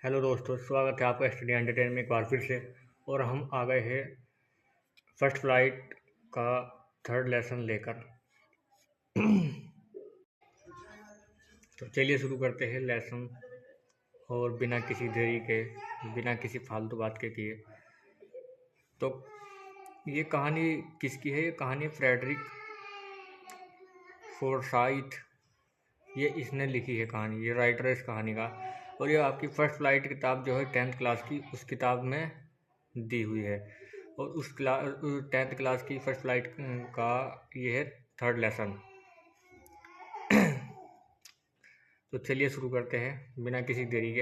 Hello दोस्तों, स्वागत है आपका स्टडी एंटरटेन में एक बार फिर से। और हम आ गए हैं फर्स्ट फ्लाइट का थर्ड लेसन लेकर। तो चलिए शुरू करते हैं लेसन, और बिना किसी देरी के, बिना किसी फालतू बात के किए। तो ये कहानी किसकी है? ये कहानी फ्रेडरिक फोर्साइथ, ये इसने लिखी है कहानी, ये राइटर है इस कहानी का। और ये आपकी फर्स्ट फ्लाइट किताब जो है 10th क्लास की, उस किताब में दी हुई है। और उस 10th क्लास की फर्स्ट फ्लाइट का ये है थर्ड लेसन। तो चलिए शुरू करते हैं बिना किसी देरी के।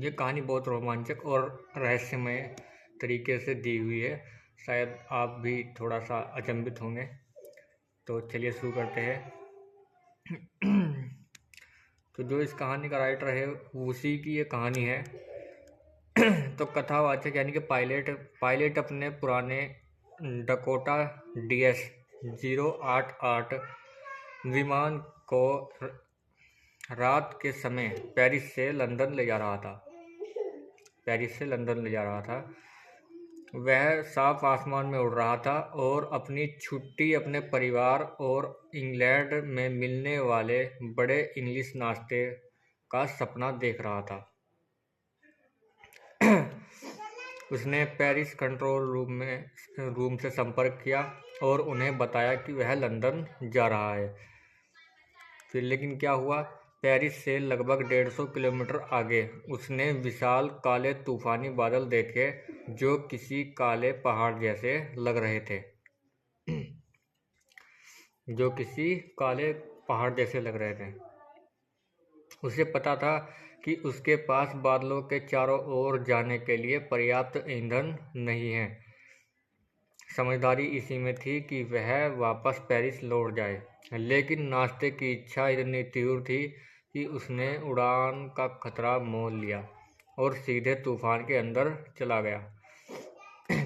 ये कहानी बहुत रोमांचक और रहस्यमय तरीके से दी हुई है, शायद आप भी थोड़ा सा अचंभित होंगे। तो चलिए शुरू करते हैं। तो जो इस कहानी का राइटर है उसी की ये कहानी है। तो कथावाचक यानी कि पायलट अपने पुराने डकोटा DS 088 विमान को रात के समय पेरिस से लंदन ले जा रहा था। वह साफ आसमान में उड़ रहा था और अपनी छुट्टी अपने परिवार और इंग्लैंड में मिलने वाले बड़े इंग्लिश नाश्ते का सपना देख रहा था। उसने पेरिस कंट्रोल रूम से संपर्क किया और उन्हें बताया कि वह लंदन जा रहा है। फिर लेकिन क्या हुआ? पेरिस से लगभग 150 किलोमीटर आगे उसने विशाल काले तूफानी बादल देखे जो किसी काले पहाड़ जैसे लग रहे थे। उसे पता था कि उसके पास बादलों के चारों ओर जाने के लिए पर्याप्त ईंधन नहीं है। समझदारी इसी में थी कि वह वापस पेरिस लौट जाए, लेकिन नाश्ते की इच्छा इतनी तीव्र थी कि उसने उड़ान का खतरा मोल लिया और सीधे तूफान के अंदर चला गया।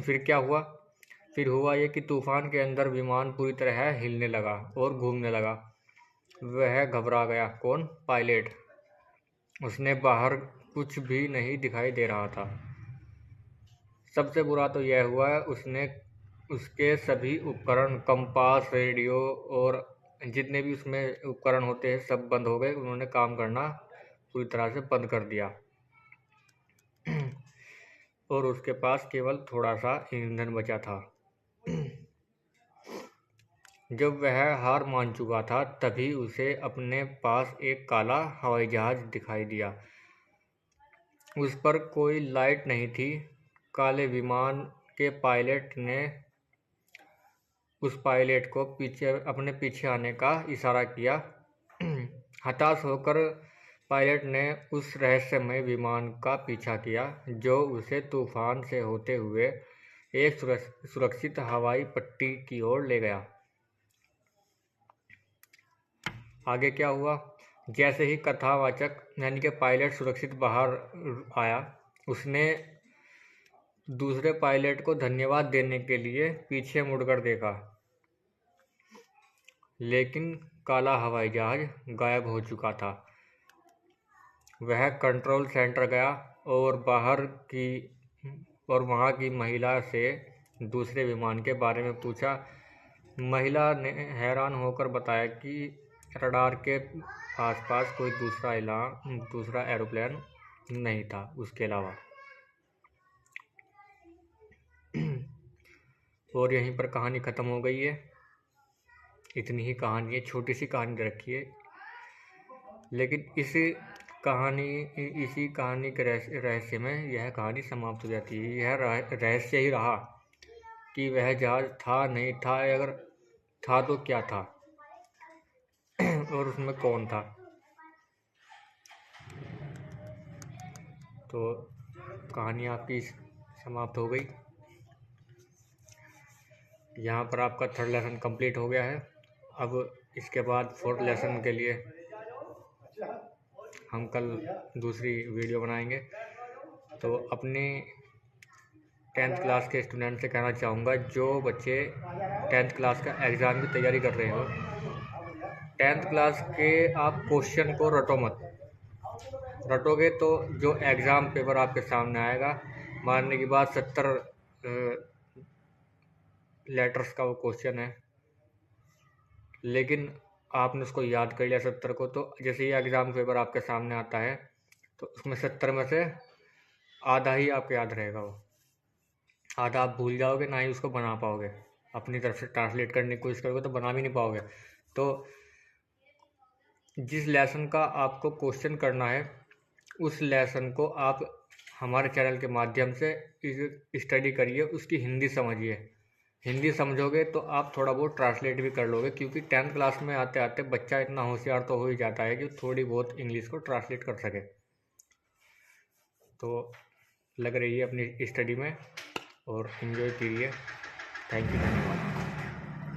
फिर क्या हुआ? फिर हुआ ये कि तूफान के अंदर विमान पूरी तरह हिलने लगा और घूमने लगा। वह घबरा गया। कौन? पायलट। उसने बाहर कुछ भी नहीं दिखाई दे रहा था। सबसे बुरा तो यह हुआ उसके सभी उपकरण, कंपास, रेडियो और जितने भी उसमें उपकरण होते हैं सब बंद हो गए। उन्होंने काम करना पूरी तरह से बंद कर दिया और उसके पास केवल थोड़ा सा ईंधन बचा था। जब वह हार मान चुका था तभी उसे अपने पास एक काला हवाई जहाज दिखाई दिया। उस पर कोई लाइट नहीं थी। काले विमान के पायलट ने उस पायलट को अपने पीछे आने का इशारा किया। हताश होकर पायलट ने उस रहस्यमय विमान का पीछा किया जो उसे तूफान से होते हुए एक सुरक्षित हवाई पट्टी की ओर ले गया। आगे क्या हुआ? जैसे ही कथावाचक यानी कि पायलट सुरक्षित बाहर आया, उसने दूसरे पायलट को धन्यवाद देने के लिए पीछे मुड़कर देखा, लेकिन काला हवाई जहाज गायब हो चुका था। वह कंट्रोल सेंटर गया और वहां की महिला से दूसरे विमान के बारे में पूछा। महिला ने हैरान होकर बताया कि रडार के आसपास कोई दूसरा एरोप्लेन नहीं था उसके अलावा। और यहीं पर कहानी ख़त्म हो गई है। इतनी ही कहानी है, छोटी सी कहानी रखी है, लेकिन इसी कहानी के रहस्य में यह कहानी समाप्त हो जाती है। यह रहस्य ही रहा कि वह जहाज था नहीं था, अगर था तो क्या था और उसमें कौन था। तो कहानी आपकी समाप्त हो गई। यहाँ पर आपका थर्ड लेसन कंप्लीट हो गया है। अब इसके बाद फोर्थ लेसन के लिए हम कल दूसरी वीडियो बनाएंगे। तो अपने 10th क्लास के स्टूडेंट से कहना चाहूँगा, जो बच्चे 10th क्लास का एग्ज़ाम की तैयारी कर रहे हो, 10th क्लास के आप क्वेश्चन को रटो मत। रटोगे तो जो एग्ज़ाम पेपर आपके सामने आएगा, मारने की बात 70 लेटर्स का वो क्वेश्चन है, लेकिन आपने उसको याद कर लिया 70 को, तो जैसे ही एग्ज़ाम पेपर आपके सामने आता है तो उसमें 70 में से आधा ही आपको याद रहेगा, वो आधा आप भूल जाओगे, ना ही उसको बना पाओगे। अपनी तरफ से ट्रांसलेट करने की कोशिश करोगे तो बना भी नहीं पाओगे। तो जिस लेसन का आपको क्वेश्चन करना है उस लेसन को आप हमारे चैनल के माध्यम से स्टडी करिए, उसकी हिंदी समझिए। हिंदी समझोगे तो आप थोड़ा बहुत ट्रांसलेट भी कर लोगे, क्योंकि 10th क्लास में आते आते बच्चा इतना होशियार तो हो ही जाता है कि थोड़ी बहुत इंग्लिश को ट्रांसलेट कर सके। तो लग रही है अपनी स्टडी में और इन्जॉय कीजिए। थैंक यू, धन्यवाद।